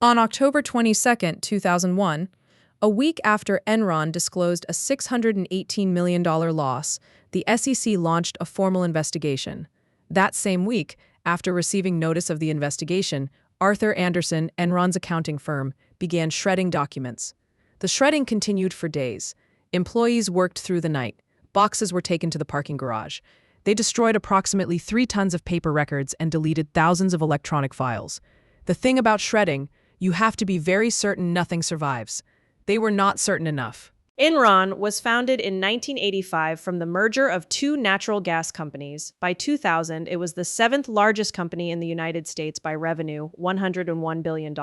On October 22, 2001, a week after Enron disclosed a $618 million loss, the SEC launched a formal investigation. That same week, after receiving notice of the investigation, Arthur Andersen, Enron's accounting firm, began shredding documents. The shredding continued for days. Employees worked through the night. Boxes were taken to the parking garage. They destroyed approximately 3 tons of paper records and deleted thousands of electronic files. The thing about shredding, you have to be very certain nothing survives. They were not certain enough. Enron was founded in 1985 from the merger of two natural gas companies. By 2000, it was the seventh largest company in the United States by revenue, $101 billion.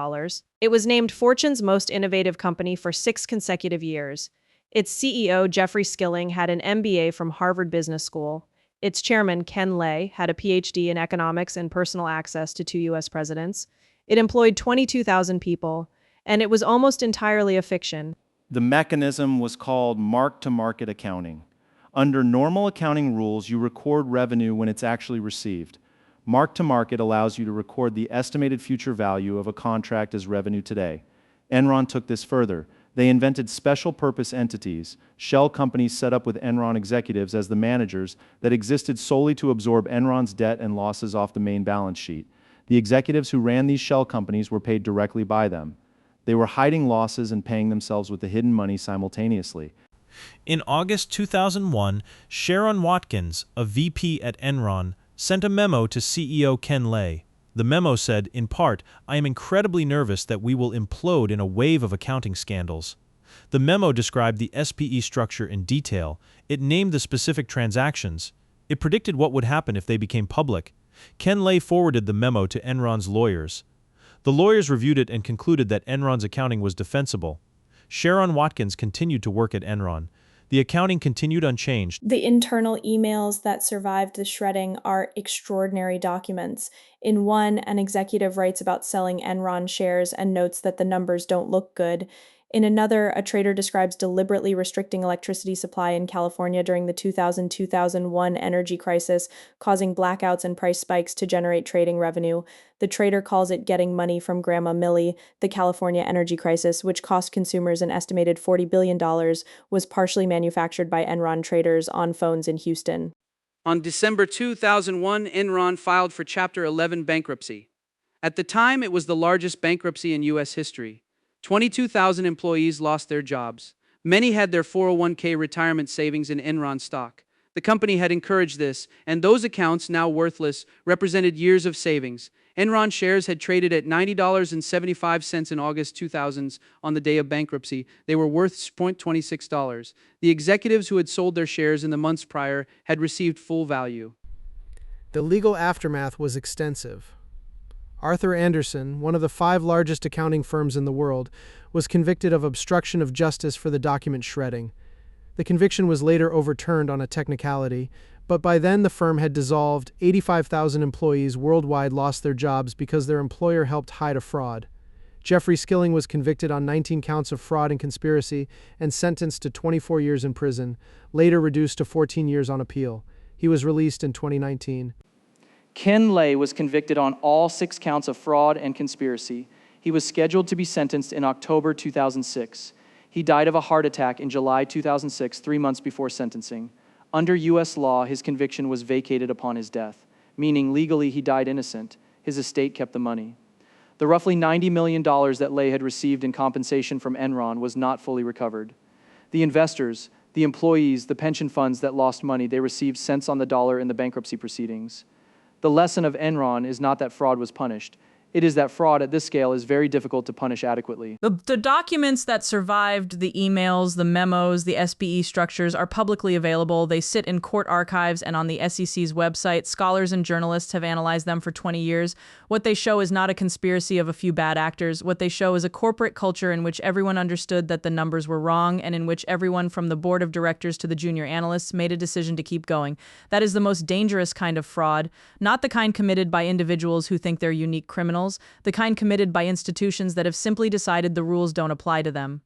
It was named Fortune's most innovative company for 6 consecutive years. Its CEO, Jeffrey Skilling, had an MBA from Harvard Business School. Its chairman, Ken Lay, had a PhD in economics and personal access to 2 U.S. presidents. It employed 22,000 people, and it was almost entirely a fiction. The mechanism was called mark-to-market accounting. Under normal accounting rules, you record revenue when it's actually received. Mark-to-market allows you to record the estimated future value of a contract as revenue today. Enron took this further. They invented special-purpose entities, shell companies set up with Enron executives as the managers that existed solely to absorb Enron's debt and losses off the main balance sheet. The executives who ran these shell companies were paid directly by them. They were hiding losses and paying themselves with the hidden money simultaneously. In August 2001, Sharon Watkins, a VP at Enron, sent a memo to CEO Ken Lay. The memo said, in part, "I am incredibly nervous that we will implode in a wave of accounting scandals." The memo described the SPE structure in detail. It named the specific transactions. It predicted what would happen if they became public. Ken Lay forwarded the memo to Enron's lawyers. The lawyers reviewed it and concluded that Enron's accounting was defensible. Sharon Watkins continued to work at Enron. The accounting continued unchanged. The internal emails that survived the shredding are extraordinary documents. In one, an executive writes about selling Enron shares and notes that the numbers don't look good. In another, a trader describes deliberately restricting electricity supply in California during the 2000-2001 energy crisis, causing blackouts and price spikes to generate trading revenue. The trader calls it getting money from Grandma Millie. The California energy crisis, which cost consumers an estimated $40 billion, was partially manufactured by Enron traders on phones in Houston. On December 2001, Enron filed for Chapter 11 bankruptcy. At the time, it was the largest bankruptcy in U.S. history. 22,000 employees lost their jobs. Many had their 401k retirement savings in Enron stock. The company had encouraged this, and those accounts, now worthless, represented years of savings. Enron shares had traded at $90.75 in August 2000 on the day of bankruptcy. They were worth $0.26. The executives who had sold their shares in the months prior had received full value. The legal aftermath was extensive. Arthur Andersen, one of the 5 largest accounting firms in the world, was convicted of obstruction of justice for the document shredding. The conviction was later overturned on a technicality, but by then the firm had dissolved. 85,000 employees worldwide lost their jobs because their employer helped hide a fraud. Jeffrey Skilling was convicted on 19 counts of fraud and conspiracy and sentenced to 24 years in prison, later reduced to 14 years on appeal. He was released in 2019. Ken Lay was convicted on all 6 counts of fraud and conspiracy. He was scheduled to be sentenced in October 2006. He died of a heart attack in July 2006, 3 months before sentencing. Under U.S. law, his conviction was vacated upon his death, meaning legally he died innocent. His estate kept the money. The roughly $90 million that Lay had received in compensation from Enron was not fully recovered. The investors, the employees, the pension funds that lost money, they received cents on the dollar in the bankruptcy proceedings. The lesson of Enron is not that fraud was punished. It is that fraud at this scale is very difficult to punish adequately. The documents that survived, the emails, the memos, the SPE structures, are publicly available. They sit in court archives and on the SEC's website. Scholars and journalists have analyzed them for 20 years. What they show is not a conspiracy of a few bad actors. What they show is a corporate culture in which everyone understood that the numbers were wrong and in which everyone from the board of directors to the junior analysts made a decision to keep going. That is the most dangerous kind of fraud, not the kind committed by individuals who think they're unique criminals, the kind committed by institutions that have simply decided the rules don't apply to them.